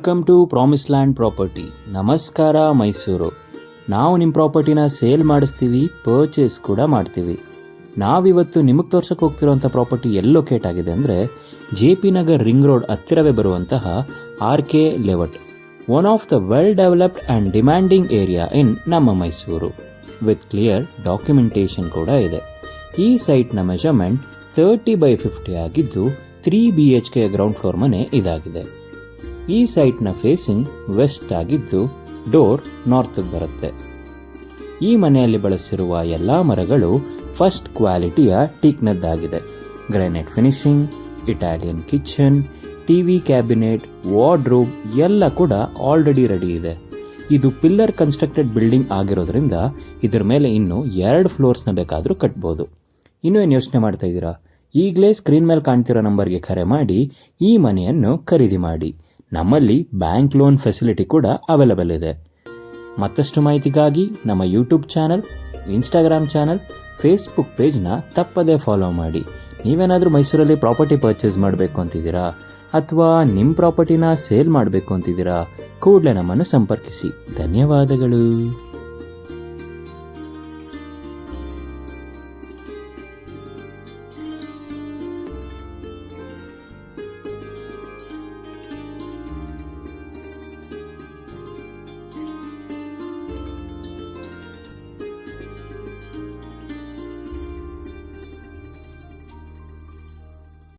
Welcome to promise land property. ನಮಸ್ಕಾರ ಮೈಸೂರು. ನಾವು ನಿಮ್ಮ ಪ್ರಾಪರ್ಟಿನ ಸೇಲ್ ಮಾಡಿಸ್ತೀವಿ, ಪರ್ಚೇಸ್ ಕೂಡ ಮಾಡ್ತೀವಿ. ನಾವಿವತ್ತು ನಿಮಗೆ ತೋರ್ಸಕ್ಕೆ ಹೋಗ್ತಿರೋಂಥ ಪ್ರಾಪರ್ಟಿ ಎಲ್ಲಿ ಲೊಕೇಟ್ ಆಗಿದೆ ಅಂದರೆ JP ನಗರ್ ರಿಂಗ್ ರೋಡ್ ಹತ್ತಿರವೇ ಬರುವಂತಹ RK layout, one of the well developed and demanding area ಇನ್ ನಮ್ಮ ಮೈಸೂರು. ವಿತ್ ಕ್ಲಿಯರ್ ಡಾಕ್ಯುಮೆಂಟೇಷನ್ ಕೂಡ ಇದೆ. ಈ ಸೈಟ್ನ ಮೆಜರ್ಮೆಂಟ್ 30/50 ಆಗಿದ್ದು 3 BHK ಗ್ರೌಂಡ್ ಫ್ಲೋರ್ ಮನೆ ಇದಾಗಿದೆ. ಈ ಸೈಟ್ನ ಫೇಸಿಂಗ್ ವೆಸ್ಟ್ ಆಗಿದ್ದು ಡೋರ್ ನಾರ್ತ್ಗೆ ಬರುತ್ತೆ. ಈ ಮನೆಯಲ್ಲಿ ಬಳಸಿರುವ ಎಲ್ಲ ಮರಗಳು ಫಸ್ಟ್ ಕ್ವಾಲಿಟಿಯ ಟೀಕ್ನದ್ದಾಗಿದೆ. Granite finishing, Italian kitchen, TV cabinet, wardrobe ಎಲ್ಲ ಕೂಡ ಆಲ್ರೆಡಿ ರೆಡಿ ಇದೆ. ಇದು ಪಿಲ್ಲರ್ ಕನ್ಸ್ಟ್ರಕ್ಟೆಡ್ ಬಿಲ್ಡಿಂಗ್ ಆಗಿರೋದ್ರಿಂದ ಇದರ ಮೇಲೆ ಇನ್ನೂ 2 ಫ್ಲೋರ್ಸ್ನ ಬೇಕಾದರೂ ಕಟ್ಬೋದು. ಇನ್ನೂ ಏನು ಯೋಚನೆ ಮಾಡ್ತಾ ಇದ್ದೀರಾ? ಈಗಲೇ ಸ್ಕ್ರೀನ್ ಮೇಲೆ ಕಾಣ್ತಿರೋ ನಂಬರ್ಗೆ ಕರೆ ಮಾಡಿ ಈ ಮನೆಯನ್ನು ಖರೀದಿ ಮಾಡಿ. ನಮ್ಮಲ್ಲಿ ಬ್ಯಾಂಕ್ ಲೋನ್ ಫೆಸಿಲಿಟಿ ಕೂಡ ಅವೈಲೇಬಲ್ ಇದೆ. ಮತ್ತಷ್ಟು ಮಾಹಿತಿಗಾಗಿ ನಮ್ಮ YouTube channel, Instagram channel, Facebook ಪೇಜ್ನ ತಪ್ಪದೇ ಫಾಲೋ ಮಾಡಿ. ನೀವೇನಾದರೂ ಮೈಸೂರಲ್ಲಿ ಪ್ರಾಪರ್ಟಿ ಪರ್ಚೇಸ್ ಮಾಡಬೇಕು ಅಂತಿದ್ದೀರಾ ಅಥವಾ ನಿಮ್ಮ ಪ್ರಾಪರ್ಟಿನ ಸೇಲ್ ಮಾಡಬೇಕು ಅಂತಿದ್ದೀರಾ, ಕೂಡಲೇ ನಮ್ಮನ್ನು ಸಂಪರ್ಕಿಸಿ. ಧನ್ಯವಾದಗಳು.